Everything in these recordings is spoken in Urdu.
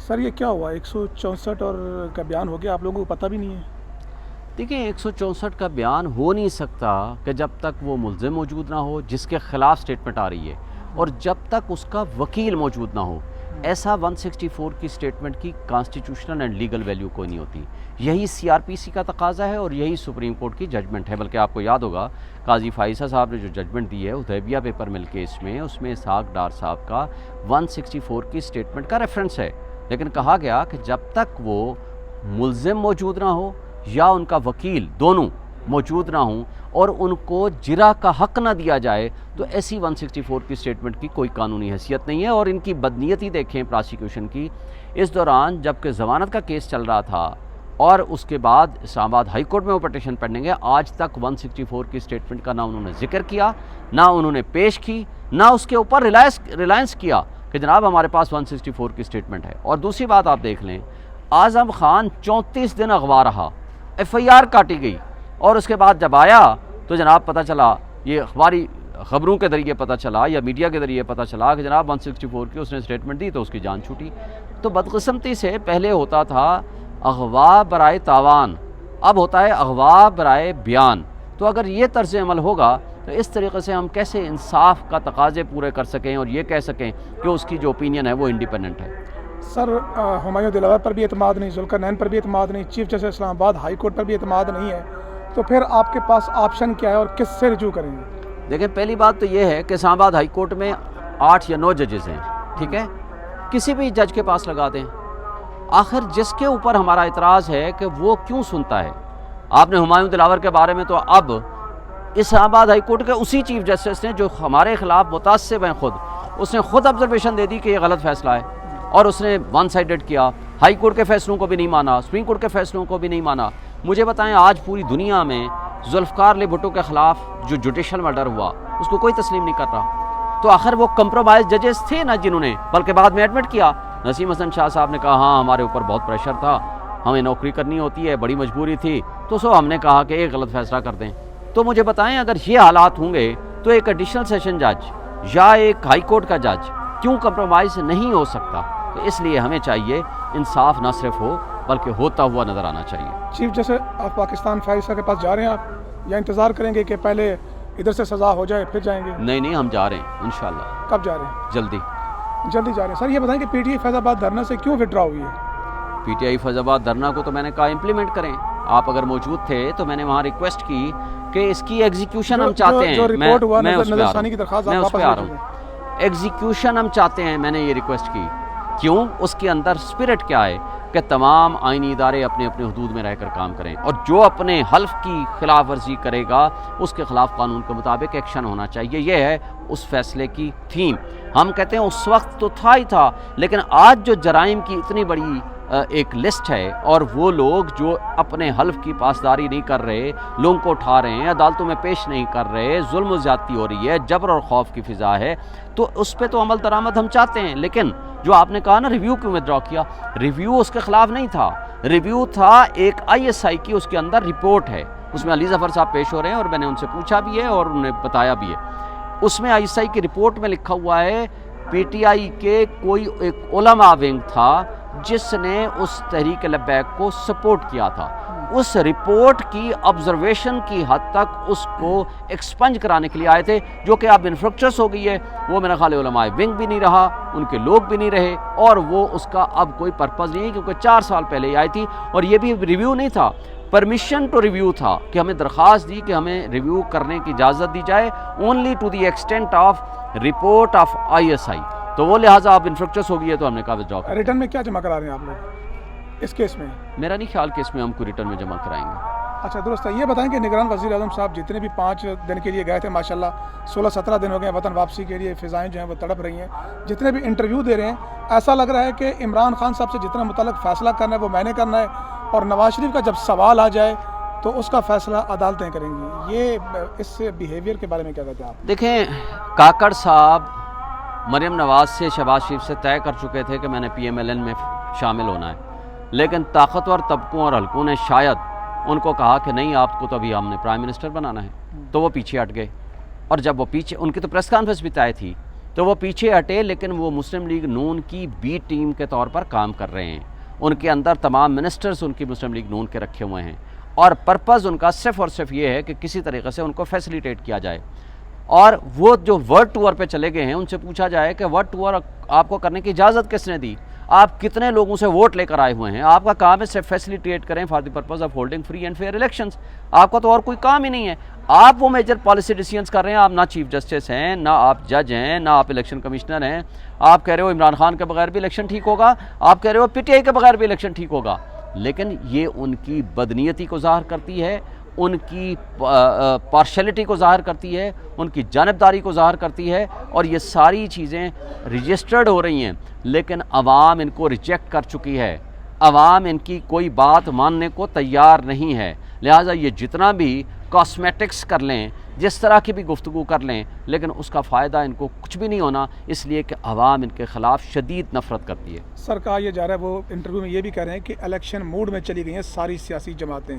سر یہ کیا ہوا 164 اور کا بیان ہو گیا، آپ لوگوں کو پتہ بھی نہیں ہے؟ دیکھیں 164 کا بیان ہو نہیں سکتا کہ جب تک وہ ملزم موجود نہ ہو جس کے خلاف سٹیٹمنٹ آ رہی ہے، اور جب تک اس کا وکیل موجود نہ ہو۔ ایسا 164 کی سٹیٹمنٹ کی کانسٹیٹیوشنل اینڈ لیگل ویلیو کوئی نہیں ہوتی۔ یہی سی آر پی سی کا تقاضا ہے اور یہی سپریم کورٹ کی ججمنٹ ہے۔ بلکہ آپ کو یاد ہوگا قاضی فائزہ صاحب نے جو ججمنٹ دی ہے حدیبیہ پیپر مل کیس میں، اس میں اسحاق ڈار صاحب کا 164 کی سٹیٹمنٹ کا ریفرنس ہے، لیکن کہا گیا کہ جب تک وہ ملزم موجود نہ ہو یا ان کا وکیل دونوں موجود نہ ہوں اور ان کو جرح کا حق نہ دیا جائے تو ایسی 164 کی سٹیٹمنٹ کی کوئی قانونی حیثیت نہیں ہے۔ اور ان کی بدنیتی دیکھیں پراسیکیوشن کی، اس دوران جب کہ ضمانت کا کیس چل رہا تھا اور اس کے بعد اسلام آباد ہائی کورٹ میں وہ پٹیشن پینڈنگ ہے، آج تک 164 کی سٹیٹمنٹ کا نہ انہوں نے ذکر کیا، نہ انہوں نے پیش کی، نہ اس کے اوپر ریلائنس کیا کہ جناب ہمارے پاس 164 کی سٹیٹمنٹ ہے۔ اور دوسری بات آپ دیکھ لیں، اعظم خان 34 دن اغوا رہا، ایف آئی آر کاٹی گئی، اور اس کے بعد جب آیا تو جناب پتہ چلا، یہ اخباری خبروں کے ذریعے پتہ چلا یا میڈیا کے ذریعے پتہ چلا کہ جناب 164 کی اس نے سٹیٹمنٹ دی تو اس کی جان چھوٹی۔ تو بدقسمتی سے پہلے ہوتا تھا اغوا برائے تاوان، اب ہوتا ہے اغوا برائے بیان۔ تو اگر یہ طرز عمل ہوگا تو اس طریقے سے ہم کیسے انصاف کا تقاضے پورے کر سکیں اور یہ کہہ سکیں کہ اس کی جو اوپینین ہے وہ انڈیپینڈنٹ ہے؟ سر ہمایوں دلاور پر بھی اعتماد نہیں، ذوالقرنین پر بھی اعتماد نہیں، چیف جسٹس اسلام آباد ہائی کورٹ پر بھی اعتماد نہیں ہے، تو پھر آپ کے پاس آپشن کیا ہے اور کس سے رجوع کریں گے؟ دیکھیں پہلی بات تو یہ ہے کہ اسلام آباد ہائی کورٹ میں 8 یا 9 ججز ہیں، ٹھیک ہے، کسی بھی جج کے پاس لگا دیں۔ آخر جس کے اوپر ہمارا اعتراض ہے کہ وہ کیوں سنتا ہے؟ آپ نے ہمایوں دلاور کے بارے میں تو اب اسلام آباد ہائی کورٹ کے اسی چیف جسٹس نے جو ہمارے خلاف متعصب ہیں اس نے خود آبزرویشن دے دی کہ یہ غلط فیصلہ ہے، اور اس نے ون سائیڈڈ کیا، ہائی کورٹ کے فیصلوں کو بھی نہیں مانا، سپریم کورٹ کے فیصلوں کو بھی نہیں مانا۔ مجھے بتائیں آج پوری دنیا میں ذوالفقار علی بھٹو کے خلاف جو جوڈیشل مرڈر ہوا اس کو کوئی تسلیم نہیں کر رہا، تو آخر وہ کمپرومائز ججز تھے نا جنہوں نے، بلکہ بعد میں ایڈمٹ کیا۔ نسیم حسن شاہ صاحب نے کہا ہاں ہمارے اوپر بہت پریشر تھا، ہمیں نوکری کرنی ہوتی ہے، بڑی مجبوری تھی، تو ہم نے کہا کہ ایک غلط فیصلہ کر دیں۔ تو مجھے بتائیں اگر یہ حالات ہوں گے تو ایک ایڈیشنل سیشن جج یا ایک ہائی کورٹ کا جج کیوں کمپرومائز نہیں ہو سکتا؟ تو اس لیے ہمیں چاہیے انصاف نہ صرف ہو بلکہ ہوتا ہوا نظر آنا چاہیے۔ چیف جسٹس آپ پاکستان فائزہ کے پاس جا رہے ہیں آپ، یا انتظار کریں گے کہ پہلے ادھر سے سزا ہو جائے پھر جائیں گے؟ نہیں ہم جا رہے ہیں انشاءاللہ۔ کب جا رہے ہیں؟ جلدی جا رہے ہیں۔ سر یہ بتائیں کہ پی ٹی آئی فیض آباد دھرنا سے کیوں وڈرا ہوئی ہے؟ پی ٹی آئی فیض آباد دھرنا کو تو میں نے کہا امپلیمنٹ کریں، آپ اگر موجود تھے تو میں نے وہاں ریکویسٹ کی کہ اس کی ایگزیکیوشن ہم چاہتے ہیں، جو رپورٹ ہوا میں اس پہ آ رہا ہوں، ایگزیکیوشن ہم چاہتے ہیں، میں نے یہ ریکویسٹ کی۔ کیوں؟ اس کے اندر اسپرٹ کیا ہے کہ تمام آئینی ادارے اپنے اپنے حدود میں رہ کر کام کریں، اور جو اپنے حلف کی خلاف ورزی کرے گا اس کے خلاف قانون کے مطابق ایکشن ہونا چاہیے۔ یہ ہے اس فیصلے کی تھیم۔ ہم کہتے ہیں اس وقت تو تھا ہی تھا، لیکن آج جو جرائم کی اتنی بڑی ایک لسٹ ہے، اور وہ لوگ جو اپنے حلف کی پاسداری نہیں کر رہے، لوگوں کو اٹھا رہے ہیں، عدالتوں میں پیش نہیں کر رہے، ظلم و زیادتی ہو رہی ہے، جبر اور خوف کی فضا ہے، تو اس پہ تو عمل درآمد ہم چاہتے ہیں۔ لیکن جو آپ نے کہا نا ریویو کیوں ودرا کیا، ریویو اس کے خلاف نہیں تھا، ریویو تھا ایک آئی ایس آئی کی، اس کے اندر رپورٹ ہے، اس میں علی ظفر صاحب پیش ہو رہے ہیں اور میں نے ان سے پوچھا بھی ہے اور انہوں نے بتایا بھی ہے۔ اس میں آئی ایس آئی کی رپورٹ میں لکھا ہوا ہے پی ٹی آئی کے کوئی ایک علماء ونگ تھا جس نے اس تحریک لبیک کو سپورٹ کیا تھا، اس رپورٹ کی آبزرویشن کی حد تک اس کو ایکسپنج کرانے کے لیے آئے تھے، جو کہ اب انفرکچرس ہو گئی ہے، وہ میرا خیال علماء ونگ بھی نہیں رہا، ان کے لوگ بھی نہیں رہے، اور وہ اس کا اب کوئی پرپز نہیں ہے، کیونکہ 4 سال پہلے یہ آئی تھی، اور یہ بھی ریویو نہیں تھا، پرمیشن ٹو ریویو تھا کہ ہمیں درخواست دی کہ ہمیں ریویو کرنے کی اجازت دی جائے، only to the extent of report of I S I, تو وہ لہٰذا اب انفرکچرس ہو گئی ہے تو ہم نے کہا وِدرا کریں۔ ریٹرن میں کیا جمع کرا رہے ہیں آپ لوگ اس کیس میں؟ میرا نہیں خیال کہ اس میں ہم کو ریٹرن میں جمع کرائیں گے۔ اچھا درست ہے۔ یہ بتائیں کہ نگران وزیر اعظم صاحب جتنے بھی 5 دن کے لیے گئے تھے، ماشاءاللہ 16-17 دن ہو گئے وطن واپسی کے لیے، فضائیں جو ہیں وہ تڑپ رہی ہیں، جتنے بھی انٹرویو دے رہے ہیں ایسا لگ رہا ہے کہ عمران خان صاحب سے جتنا متعلق فیصلہ کرنا ہے وہ میں نے کرنا ہے، اور نواز شریف کا جب سوال آ جائے تو اس کا فیصلہ عدالتیں کریں گی۔ یہ اس بیہیویئر کے بارے میں کیا کہتے ہیں آپ؟ دیکھیں کاکڑ صاحب مریم نواز سے شہباز شریف سے طے کر چکے تھے کہ میں نے پی ایم ایل این میں شامل ہونا ہے، لیکن طاقتور طبقوں اور حلقوں نے شاید ان کو کہا کہ نہیں آپ کو تو ابھی ہم نے پرائم منسٹر بنانا ہے، تو وہ پیچھے ہٹ گئے، اور جب وہ پیچھے، ان کی تو پریس کانفرنس بھی طے تھی تو وہ پیچھے ہٹے، لیکن وہ مسلم لیگ نون کی بی ٹیم کے طور پر کام کر رہے ہیں. ان کے اندر تمام منسٹرز ان کی مسلم لیگ نون کے رکھے ہوئے ہیں، اور پرپز ان کا صرف اور صرف یہ ہے کہ کسی طریقے سے ان کو فیسیلیٹیٹ کیا جائے. اور وہ جو ورلڈ ٹور پہ چلے گئے ہیں، ان سے پوچھا جائے کہ ورلڈ ٹور آپ کو کرنے کی اجازت کس نے دی؟ آپ کتنے لوگوں سے ووٹ لے کر آئے ہوئے ہیں؟ آپ کا کام ہے صرف فیسیلیٹیٹ کریں for the purpose of holding free and fair elections. آپ کا تو اور کوئی کام ہی نہیں ہے. آپ وہ میجر پالیسی ڈیسیجنز کر رہے ہیں. آپ نہ چیف جسٹس ہیں، نہ آپ جج ہیں، نہ آپ الیکشن کمشنر ہیں. آپ کہہ رہے ہو عمران خان کے بغیر بھی الیکشن ٹھیک ہوگا، آپ کہہ رہے ہو پی ٹی آئی کے بغیر بھی الیکشن ٹھیک ہوگا. لیکن یہ ان کی بدنیتی کو ظاہر کرتی ہے، ان کی پارشلٹی کو ظاہر کرتی ہے، ان کی جانبداری کو ظاہر کرتی ہے، اور یہ ساری چیزیں رجسٹرڈ ہو رہی ہیں. لیکن عوام ان کو ریجیکٹ کر چکی ہے. عوام ان کی کوئی بات ماننے کو تیار نہیں ہے. لہٰذا یہ جتنا بھی کاسمیٹکس کر لیں، جس طرح کی بھی گفتگو کر لیں، لیکن اس کا فائدہ ان کو کچھ بھی نہیں ہونا، اس لیے کہ عوام ان کے خلاف شدید نفرت کرتی ہے. سر کہا یہ جا رہا ہے، وہ انٹرویو میں یہ بھی کہہ رہے ہیں کہ الیکشن موڈ میں چلی گئی ہیں ساری سیاسی جماعتیں.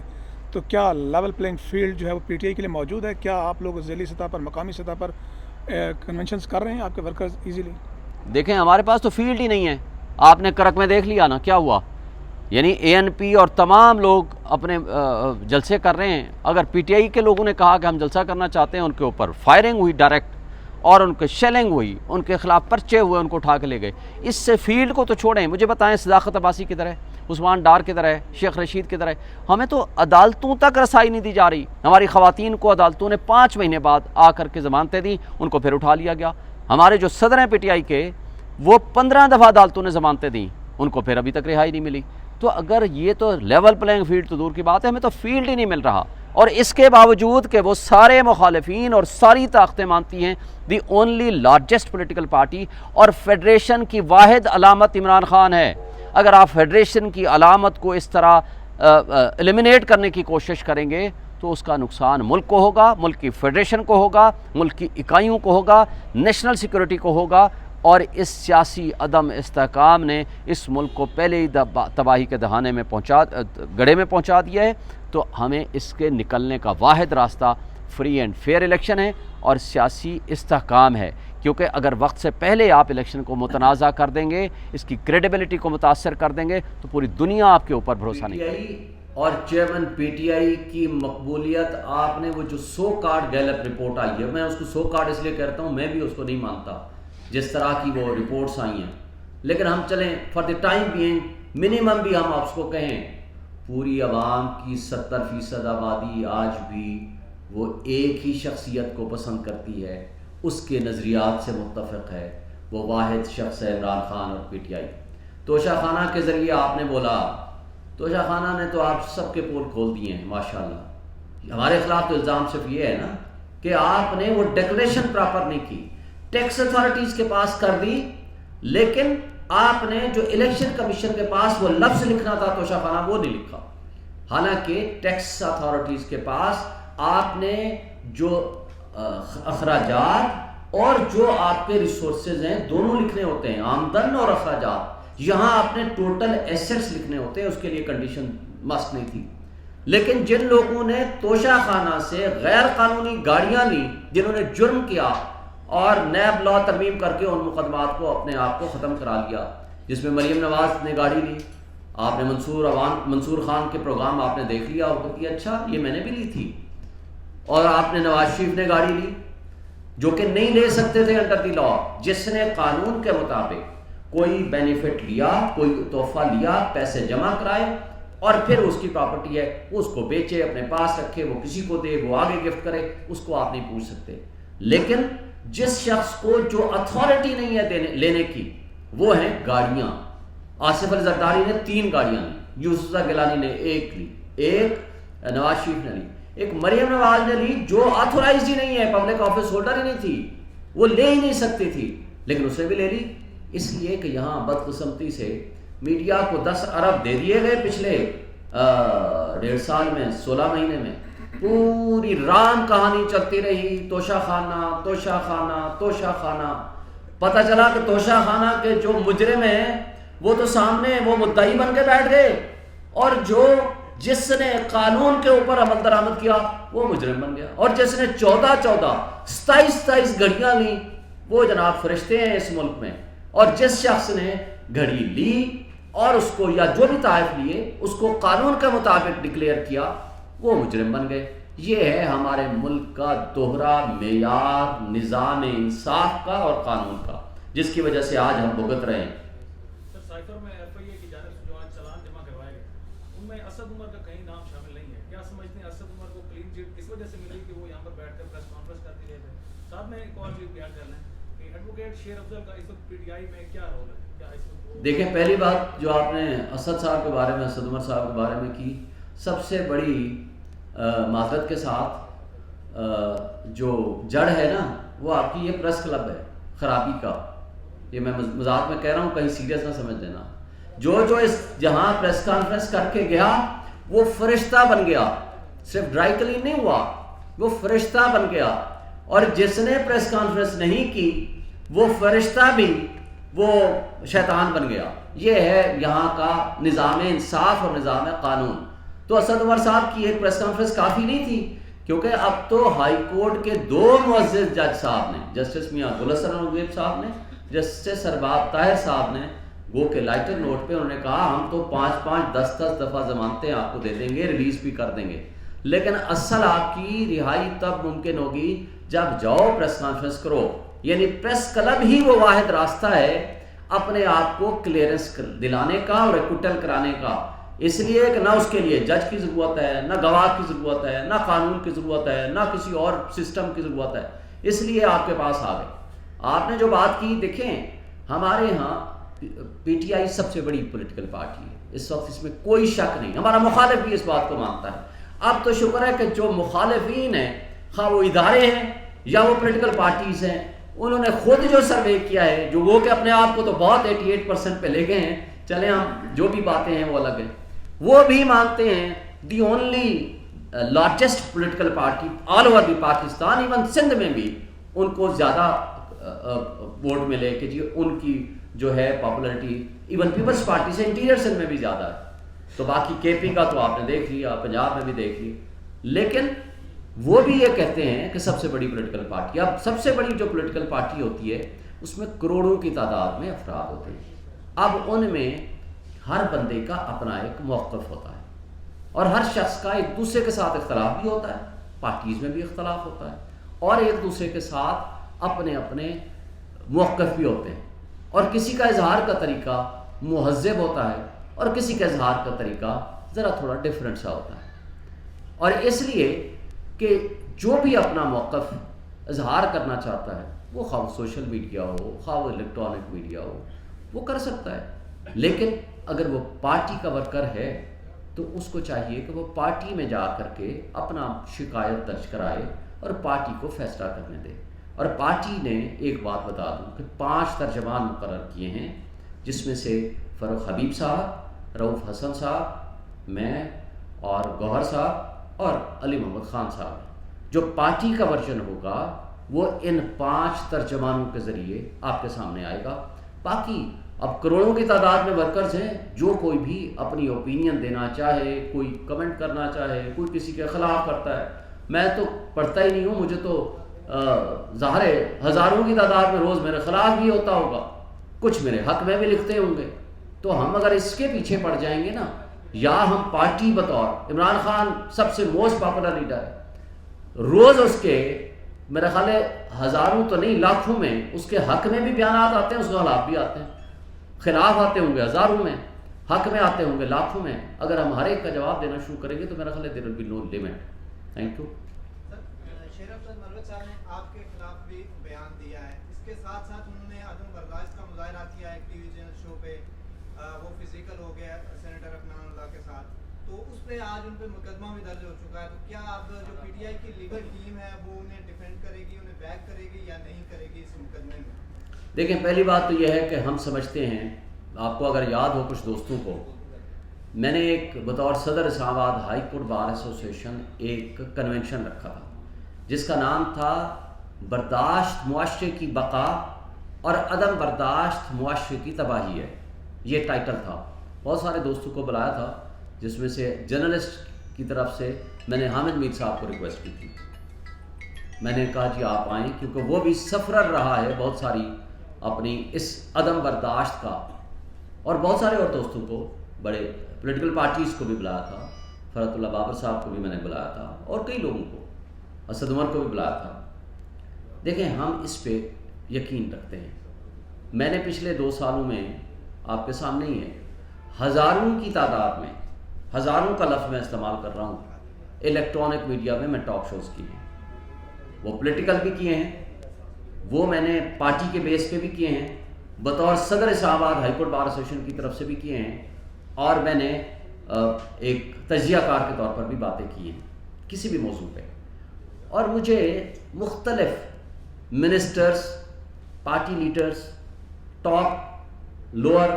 تو کیا لیول پلینگ فیلڈ جو ہے وہ پی ٹی آئی کے لیے موجود ہے؟ کیا آپ لوگ ذیلی سطح پر، مقامی سطح پر کنونشنز کر رہے ہیں آپ کے ورکرز ایزیلی؟ دیکھیں ہمارے پاس تو فیلڈ ہی نہیں ہے. آپ نے کرک میں دیکھ لیا نا کیا ہوا. یعنی اے این پی اور تمام لوگ اپنے جلسے کر رہے ہیں. اگر پی ٹی آئی کے لوگوں نے کہا کہ ہم جلسہ کرنا چاہتے ہیں، ان کے اوپر فائرنگ ہوئی ڈائریکٹ، اور ان کے شیلنگ ہوئی، ان کے خلاف پرچے ہوئے، ان کو اٹھا کے لے گئے. اس سے فیلڈ کو تو چھوڑیں. مجھے بتائیں صداقت عباسی کدھر ہے، عثمان ڈار کدھر ہے، شیخ رشید کدھر ہے؟ ہمیں تو عدالتوں تک رسائی نہیں دی جا رہی. ہماری خواتین کو عدالتوں نے 5 مہینے بعد آ کر کے ضمانتیں دیں، ان کو پھر اٹھا لیا گیا. ہمارے جو صدر ہیں پی ٹی آئی کے، وہ 15 دفعہ عدالتوں نے ضمانتیں دیں، ان کو پھر ابھی تک رہائی نہیں ملی. تو اگر یہ تو لیول پلینگ فیلڈ تو دور کی بات ہے، ہمیں تو فیلڈ ہی نہیں مل رہا. اور اس کے باوجود کہ وہ سارے مخالفین اور ساری طاقتیں مانتی ہیں، the only largest political party, اور فیڈریشن کی واحد علامت عمران خان ہے. اگر آپ فیڈریشن کی علامت کو اس طرح ایلیمینیٹ کرنے کی کوشش کریں گے تو اس کا نقصان ملک کو ہوگا، ملک کی فیڈریشن کو ہوگا، ملک کی اکائیوں کو ہوگا، نیشنل سیکورٹی کو ہوگا. اور اس سیاسی عدم استحکام نے اس ملک کو پہلے ہی تباہی کے دہانے میں گڑھے میں پہنچا دیا ہے. تو ہمیں اس کے نکلنے کا واحد راستہ فری اینڈ فیئر الیکشن ہے اور سیاسی استحکام ہے. کیونکہ اگر وقت سے پہلے آپ الیکشن کو متنازع کر دیں گے، اس کی کریڈیبلٹی کو متاثر کر دیں گے، تو پوری دنیا آپ کے اوپر بھروسہ نہیں کرے گی. اور چیئرمین پی ٹی آئی کی مقبولیت، آپ نے وہ جو سو کارڈ گیلپ رپورٹ آئی ہے، میں اس کو سو کارڈ اس لیے کہتا ہوں، میں بھی اس کو نہیں مانتا جس طرح کی وہ رپورٹس آئی ہیں. لیکن ہم چلیں for the time being, minimum بھی ہم آپ کو کہیں، پوری عوام کی 70% آبادی آج بھی وہ ایک ہی شخصیت کو پسند کرتی ہے، اس کے نظریات سے متفق ہے. وہ واحد شخص ہے عمران خان اور پی ٹی آئی. توشہ خانہ کے ذریعے آپ نے بولا، توشہ خانہ نے تو آپ سب کے پول کھول دیے ہیں ماشاءاللہ. ہمارے خلاف تو الزام صرف یہ ہے نا کہ آپ نے وہ ڈیکلیریشن پراپر نہیں کی، ٹیکس اتھارٹیز کے پاس کر دی، لیکن آپ نے جو الیکشن کمیشن کے پاس وہ لفظ لکھنا تھا توشہ خانہ، وہ نہیں لکھا. حالانکہ ٹیکس اتھارٹیز کے پاس آپ نے جو اخراجات اور جو آپ کے ریسورسز ہیں دونوں لکھنے ہوتے ہیں، آمدن اور اخراجات. یہاں آپ نے ٹوٹل ایسٹس لکھنے ہوتے ہیں، اس کے لیے کنڈیشن مسٹ نہیں تھی. لیکن جن لوگوں نے توشہ خانہ سے غیر قانونی گاڑیاں لیں، جنہوں نے جرم کیا اور نیب لا ترمیم کر کے ان مقدمات کو اپنے آپ کو ختم کرا لیا، جس میں مریم نواز نے گاڑی لی. آپ نے منصور خان کے پروگرام آپ نے دیکھ لیا اور کہتی اچھا یہ میں نے بھی لی تھی. اور آپ نے نواز شریف نے گاڑی لی جو کہ نہیں لے سکتے تھے انڈر دی لا، جس نے قانون کے مطابق کوئی بینیفٹ لیا، کوئی تحفہ لیا، پیسے جمع کرائے اور پھر اس کی پراپرٹی ہے وہ اس کو بیچے، اپنے پاس رکھے، وہ کسی کو دے، وہ آگے گفٹ کرے، اس کو آپ نہیں پوچھ سکتے. لیکن جس شخص کو جو اتھارٹی نہیں ہے لینے کی، وہ ہیں گاڑیاں. آصف علی زرداری نے 3 گاڑیاں لی، یوسف گیلانی نے 1 لی، ایک نواز شریف نے لی، ایک مریم نواز نے لی جو آتھورائزڈ ہی نہیں ہے، پبلک آفس ہولڈر ہی نہیں تھی، وہ لے ہی نہیں سکتی تھی، لیکن اسے بھی لے لی. اس لیے کہ یہاں بدقسمتی سے میڈیا کو 10 ارب دے دیے گئے پچھلے 1.5 سال میں، 16 مہینے میں. پوری رام کہانی چلتی رہی، توشہ خانہ توشہ خانہ توشہ خانہ. پتہ چلا کہ توشہ خانہ کے جو مجرم ہیں وہ تو سامنے وہ مدعی بن کے بیٹھ گئے، اور جس نے قانون کے اوپر عمل درآمد کیا وہ مجرم بن گیا. اور جس نے 27 گھڑیاں لیں وہ جناب فرشتے ہیں اس ملک میں، اور جس شخص نے گھڑی لی اور اس کو یا جو بھی طائف لیے اس کو قانون کے مطابق ڈکلیئر کیا وہ مجرم بن گئے۔ یہ ہے ہمارے ملک کا دوہرا معیار نظام انصاف کا اور قانون کا، جس کی وجہ سے آج ہم بھگت رہے ہیں۔ سر سائفر میں ایف آئی اے کی جانب سے جو آج چلان جمع کروائے گئے ان میں اسد عمر کا کہیں نام شامل نہیں ہے، کیا سمجھتے ہیں اسد عمر کو کلین چٹ اس وجہ سے ملی کہ وہ یہاں پر بیٹھ کر پریس کانفرنس کرتے رہے تھے؟ ساتھ میں ایک اور چیز بیان کر لیں کہ ایڈوکیٹ شیر افضل کا اس وقت پی ٹی آئی میں کیا رول ہے؟ کیا اس وقت دیکھیں، پہلی بات جو آپ نے اسد صاحب کے بارے میں، اسد عمر صاحب کے بارے میں کی، سب سے بڑی معذرت کے ساتھ جو جڑ ہے نا وہ آپ کی یہ پریس کلب ہے خرابی کا۔ یہ میں مذاق میں کہہ رہا ہوں، کہیں سیریس نہ سمجھ دینا۔ جو اس جہاں پریس کانفرنس کر کے گیا وہ فرشتہ بن گیا، صرف ڈرائی کلین نہیں ہوا، وہ فرشتہ بن گیا، اور جس نے پریس کانفرنس نہیں کی وہ فرشتہ بھی وہ شیطان بن گیا۔ یہ ہے یہاں کا نظام انصاف اور نظام قانون۔ تو اسد عمر صاحب کی ایک پریس کانفرنس کافی نہیں تھی، کیونکہ اب تو ہائی کورٹ کے 2 معزز جج صاحب نے، جسٹس میاں گل حسن نقوی صاحب نے، جسٹس ارباب طاہر صاحب نے، گو کہ لائٹر نوٹ پہ انہوں نے کہا ہم تو 5-5 10-10 دفعہ ضمانتیں آپ کو دے دیں گے، ریلیز بھی کر دیں گے، لیکن اصل آپ کی رہائی تب ممکن ہوگی جب جاؤ پریس کانفرنس کرو۔ یعنی پریس کلب ہی وہ واحد راستہ ہے اپنے آپ کو کلیئرنس دلانے کا اور ایکوٹل کرانے کا۔ اس لیے کہ نہ اس کے لیے جج کی ضرورت ہے، نہ گواہ کی ضرورت ہے، نہ قانون کی ضرورت ہے، نہ کسی اور سسٹم کی ضرورت ہے، اس لیے آپ کے پاس آ گئے۔ آپ نے جو بات کی، دیکھیں ہمارے ہاں پی ٹی آئی سب سے بڑی پولیٹیکل پارٹی ہے اس وقت، اس میں کوئی شک نہیں، ہمارا مخالف بھی اس بات کو مانتا ہے۔ اب تو شکر ہے کہ جو مخالفین ہیں، خواہ وہ ادارے ہیں یا وہ پولیٹیکل پارٹیز ہیں، انہوں نے خود جو سروے کیا ہے، جو وہ کہ اپنے آپ کو تو بہت 88% پہ لے گئے ہیں، چلیں ہم جو بھی باتیں ہیں وہ الگ ہیں، وہ بھی مانتے ہیں the only largest political party all over the Pakistan, even Sindh میں بھی ان کو زیادہ ووٹ ملے کہ جی ان کی جو ہے پاپولرٹی ایون پیپلز پارٹی سے انٹیریئر سندھ میں بھی زیادہ ہے۔ تو باقی کے پی کا تو آپ نے دیکھ لیا، پنجاب میں بھی دیکھ لی، لیکن وہ بھی یہ کہتے ہیں کہ سب سے بڑی پولیٹیکل پارٹی، اب سب سے بڑی جو پولیٹیکل پارٹی ہوتی ہے اس میں کروڑوں کی تعداد میں افراد ہوتے ہیں، اب ان میں ہر بندے کا اپنا ایک موقف ہوتا ہے، اور ہر شخص کا ایک دوسرے کے ساتھ اختلاف بھی ہوتا ہے، پارٹیز میں بھی اختلاف ہوتا ہے، اور ایک دوسرے کے ساتھ اپنے اپنے موقف بھی ہوتے ہیں، اور کسی کا اظہار کا طریقہ مہذب ہوتا ہے اور کسی کا اظہار کا طریقہ ذرا تھوڑا ڈفرینٹ سا ہوتا ہے۔ اور اس لیے کہ جو بھی اپنا موقف اظہار کرنا چاہتا ہے، وہ خواہ سوشل میڈیا ہو، خواہ وہ الیکٹرانک میڈیا ہو، وہ کر سکتا ہے، لیکن اگر وہ پارٹی کا ورکر ہے تو اس کو چاہیے کہ وہ پارٹی میں جا کر کے اپنا شکایت درج کرائے اور پارٹی کو فیصلہ کرنے دے۔ اور پارٹی نے ایک بات بتا دوں کہ 5 ترجمان مقرر کیے ہیں، جس میں سے فاروق حبیب صاحب، رؤوف حسن صاحب، میں اور گوہر صاحب اور علی محمد خان صاحب۔ جو پارٹی کا ورژن ہوگا وہ ان 5 ترجمانوں کے ذریعے آپ کے سامنے آئے گا۔ باقی اب کروڑوں کی تعداد میں ورکرز ہیں، جو کوئی بھی اپنی اوپینین دینا چاہے، کوئی کمنٹ کرنا چاہے، کوئی کسی کے خلاف کرتا ہے، میں تو پڑھتا ہی نہیں ہوں، مجھے تو ظاہر ہے ہزاروں کی تعداد میں روز میرے خلاف بھی ہوتا ہوگا، کچھ میرے حق میں بھی لکھتے ہوں گے۔ تو ہم اگر اس کے پیچھے پڑ جائیں گے نا، یا ہم پارٹی بطور عمران خان سب سے موسٹ پاپولر لیڈر ہے، روز اس کے میرا خیال ہے ہزاروں تو نہیں لاکھوں میں اس کے حق میں بھی بیانات آتے ہیں، اس کے خلاف بھی آتے ہیں، خلاف آتے ہوں گے ہزاروں میں، حق میں آتے ہوں گے لاکھوں میں۔ اگر ہم ہر ایک کا جواب دینا شروع کریں گے تو میرا خیال ہے there will be no limit. Thank you. Sher Afzal مروت صاحب نے آپ کے خلاف بھی بیان دیا ہے، اس کے ساتھ ساتھ انہوں نے عدم برداشت کا مظاہرہ کیا ہے ٹی وی چینل شو پہ، وہ فزیکل ہو گیا سینیٹر عدنان اللہ کے ساتھ، تو اس پہ آج ان پہ مقدمہ بھی درج ہو چکا ہے۔ تو کیا اب جو پی ٹی آئی کی لیگل ٹیم ہے وہ انہیں ڈیفینڈ کرے گی، انہیں بیک کرے گی یا نہیں کرے گی اس مقدمے میں؟ دیکھیں، پہلی بات تو یہ ہے کہ ہم سمجھتے ہیں، آپ کو اگر یاد ہو کچھ دوستوں کو، میں نے ایک بطور صدر اسلام آباد ہائی کورٹ بار ایسوسیشن ایک کنونشن رکھا تھا جس کا نام تھا برداشت معاشرے کی بقا اور عدم برداشت معاشرے کی تباہی ہے، یہ ٹائٹل تھا۔ بہت سارے دوستوں کو بلایا تھا، جس میں سے جرنلسٹ کی طرف سے میں نے حامد میر صاحب کو ریکویسٹ کی تھی، میں نے کہا جی آپ آئیں، کیونکہ وہ بھی سفرر رہا ہے بہت ساری اپنی اس عدم برداشت کا، اور بہت سارے اور دوستوں کو، بڑے پولیٹیکل پارٹیز کو بھی بلایا تھا، فرحت اللہ بابر صاحب کو بھی میں نے بلایا تھا، اور کئی لوگوں کو، اسد عمر کو بھی بلایا تھا۔ دیکھیں ہم اس پہ یقین رکھتے ہیں۔ میں نے پچھلے 2 سالوں میں آپ کے سامنے ہی ہے، ہزاروں کی تعداد میں، ہزاروں کا لفظ میں استعمال کر رہا ہوں، الیکٹرانک میڈیا میں ٹاک شوز کیے ہیں، وہ پولیٹیکل بھی کیے ہیں، وہ میں نے پارٹی کے بیس پہ بھی کیے ہیں، بطور صدر اسلام آباد ہائی کورٹ بار ایسوسیشن کی طرف سے بھی کیے ہیں، اور میں نے ایک تجزیہ کار کے طور پر بھی باتیں کی ہیں کسی بھی موضوع پہ۔ اور مجھے مختلف ministers, party leaders, top lower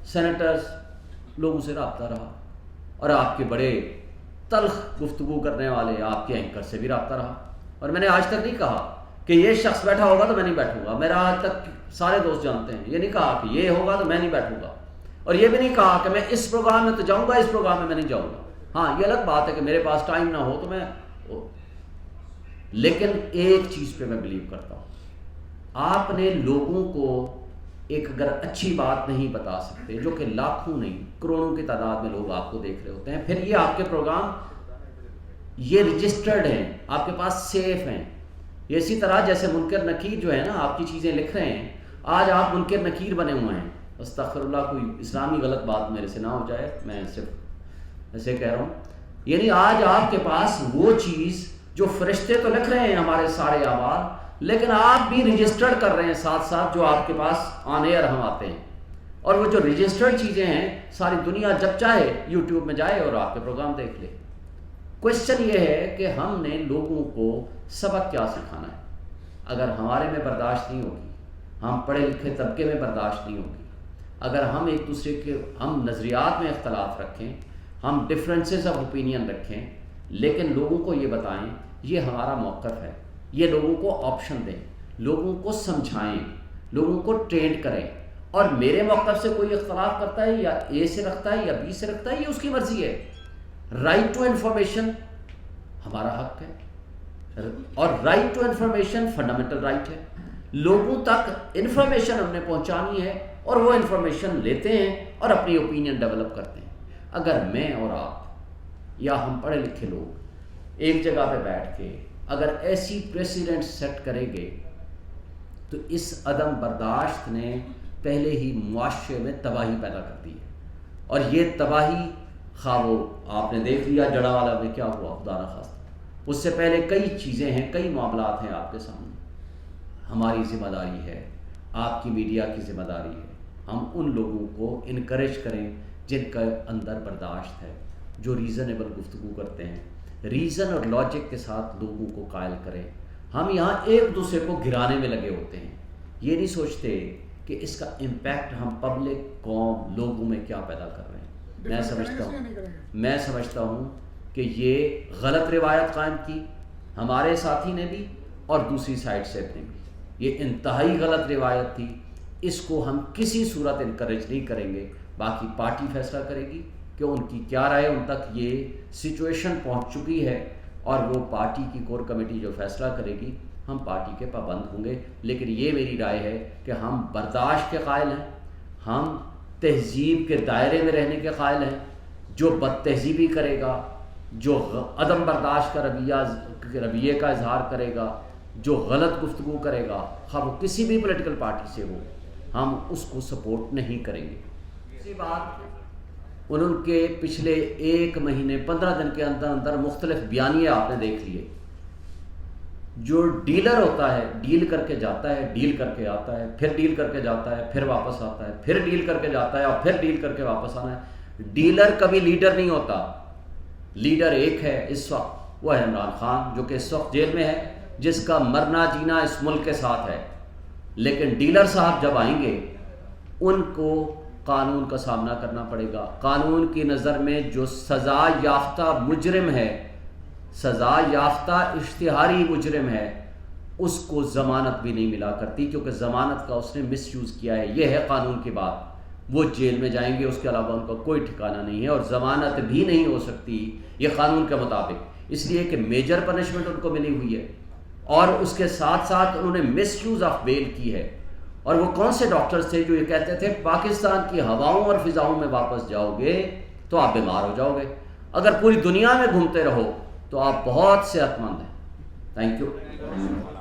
senators, لوگوں سے رابطہ رہا، اور آپ کے بڑے تلخ گفتگو کرنے والے آپ کے اینکر سے بھی رابطہ رہا، اور میں نے آج تک نہیں کہا کہ یہ شخص بیٹھا ہوگا تو میں نہیں بیٹھوں گا، میرا آج تک سارے دوست جانتے ہیں، یہ نہیں کہا کہ یہ ہوگا تو میں نہیں بیٹھوں گا، اور یہ بھی نہیں کہا کہ میں اس پروگرام میں تو جاؤں گا، اس پروگرام میں نہیں جاؤں گا۔ ہاں یہ الگ بات ہے کہ میرے پاس ٹائم نہ ہو تو میں، لیکن ایک چیز پہ میں بلیو کرتا ہوں، آپ نے لوگوں کو ایک اگر اچھی بات نہیں بتا سکتے، جو کہ لاکھوں نہیں کروڑوں کی تعداد میں لوگ آپ کو دیکھ رہے ہوتے ہیں، پھر یہ آپ کے پروگرام یہ رجسٹرڈ ہیں، آپ کے پاس سیف ہیں۔ یہ اسی طرح جیسے منکر نکیر جو ہے نا، آپ کی چیزیں لکھ رہے ہیں، آج آپ منکر نکیر بنے ہوئے ہیں، استغفر اللہ، کوئی اسلامی غلط بات میرے سے نہ ہو جائے، میں صرف ایسے کہہ رہا ہوں، یعنی آج آپ کے پاس وہ چیز جو فرشتے تو لکھ رہے ہیں ہمارے سارے اعمال، لیکن آپ بھی رجسٹرڈ کر رہے ہیں ساتھ ساتھ، جو آپ کے پاس آن ایئر ہم آتے ہیں، اور وہ جو رجسٹرڈ چیزیں ہیں ساری دنیا جب چاہے یوٹیوب میں جائے اور آپ کے پروگرام دیکھ لے۔ کوشچن یہ ہے کہ ہم نے لوگوں کو سبق کیا سکھانا ہے۔ اگر ہمارے میں برداشت نہیں ہوگی، ہم پڑھے لکھے طبقے میں برداشت نہیں ہوگی، اگر ہم ایک دوسرے کے ہم نظریات میں اختلاف رکھیں، ہم ڈفرینسز آف اوپینین رکھیں، لیکن لوگوں کو یہ بتائیں یہ ہمارا موقف ہے، یہ لوگوں کو آپشن دیں، لوگوں کو سمجھائیں، لوگوں کو ٹرینڈ کریں، اور میرے موقف سے کوئی اختلاف کرتا ہے یا اے سے رکھتا ہے یا بی سے رکھتا ہے، یہ اس کی مرضی ہے۔ رائٹ ٹو انفارمیشن ہمارا حق ہے، اور right to information fundamental right ہے۔ لوگوں تک انفارمیشن ہم نے پہنچانی ہے، اور وہ انفارمیشن لیتے ہیں اور اپنی اوپینین ڈیولپ کرتے ہیں۔ اگر میں اور آپ یا ہم پڑھے لکھے لوگ ایک جگہ پہ بیٹھ کے اگر ایسی پریسیڈنٹ سیٹ کریں گے تو اس عدم برداشت نے پہلے ہی معاشرے میں تباہی پیدا کر دی ہے، اور یہ تباہی خواہ وہ آپ نے دیکھ لیا جڑا والا میں کیا ہوا، خدا نخواستہ، اس سے پہلے کئی چیزیں ہیں، کئی معاملات ہیں آپ کے سامنے۔ ہماری ذمہ داری ہے، آپ کی میڈیا کی ذمہ داری ہے، ہم ان لوگوں کو انکریج کریں جن کا اندر برداشت ہے، جو ریزنیبل گفتگو کرتے ہیں، ریزن اور لاجک کے ساتھ لوگوں کو قائل کریں۔ ہم یہاں ایک دوسرے کو گرانے میں لگے ہوتے ہیں، یہ نہیں سوچتے کہ اس کا امپیکٹ ہم پبلک، قوم، لوگوں میں کیا پیدا کر رہے ہیں۔ میں سمجھتا ہوں کہ یہ غلط روایت قائم کی ہمارے ساتھی نے بھی اور دوسری سائڈ سے نے بھی، یہ انتہائی غلط روایت تھی، اس کو ہم کسی صورت انکریج نہیں کریں گے۔ باقی پارٹی فیصلہ کرے گی کہ ان کی کیا رائے، ان تک یہ سچویشن پہنچ چکی ہے، اور وہ پارٹی کی کور کمیٹی جو فیصلہ کرے گی ہم پارٹی کے پابند ہوں گے۔ لیکن یہ میری رائے ہے کہ ہم برداشت کے قائل ہیں، ہم تہذیب کے دائرے میں رہنے کے قائل ہیں۔ جو بد تہذیبی کرے گا، جو عدم برداشت کا رویے کا اظہار کرے گا، جو غلط گفتگو کرے گا، خواہ وہ کسی بھی پولیٹیکل پارٹی سے ہو، ہم اس کو سپورٹ نہیں کریں گے۔ اسی بات ان کے پچھلے 1 مہینے 15 دن کے اندر اندر مختلف بیانیے آپ نے دیکھ لیے۔ جو ڈیلر ہوتا ہے ڈیل کر کے جاتا ہے، ڈیل کر کے آتا ہے، پھر ڈیل کر کے جاتا ہے، پھر واپس آتا ہے، پھر ڈیل کر کے جاتا ہے، اور پھر ڈیل کر کے واپس آنا ہے۔ ڈیلر کبھی لیڈر نہیں ہوتا۔ لیڈر ایک ہے اس وقت، وہ ہے عمران خان، جو کہ اس وقت جیل میں ہے، جس کا مرنا جینا اس ملک کے ساتھ ہے۔ لیکن ڈیلر صاحب جب آئیں گے ان کو قانون کا سامنا کرنا پڑے گا۔ قانون کی نظر میں جو سزا یافتہ مجرم ہے، سزا یافتہ اشتہاری مجرم ہے، اس کو ضمانت بھی نہیں ملا کرتی، کیونکہ ضمانت کا اس نے مس یوز کیا ہے۔ یہ ہے قانون کی بات۔ وہ جیل میں جائیں گے، اس کے علاوہ ان کا کوئی ٹھکانہ نہیں ہے، اور ضمانت بھی نہیں ہو سکتی یہ قانون کے مطابق، اس لیے کہ میجر پنشمنٹ ان کو ملی ہوئی ہے۔ اور اس کے ساتھ ساتھ انہوں نے مس یوز آف بیل کی ہے. اور وہ کون سے ڈاکٹرز تھے جو یہ کہتے تھے پاکستان کی ہواؤں اور فضاؤں میں واپس جاؤ گے تو آپ بیمار ہو جاؤ گے, اگر پوری دنیا میں گھومتے رہو تو آپ بہت صحت مند ہیں. Thank you.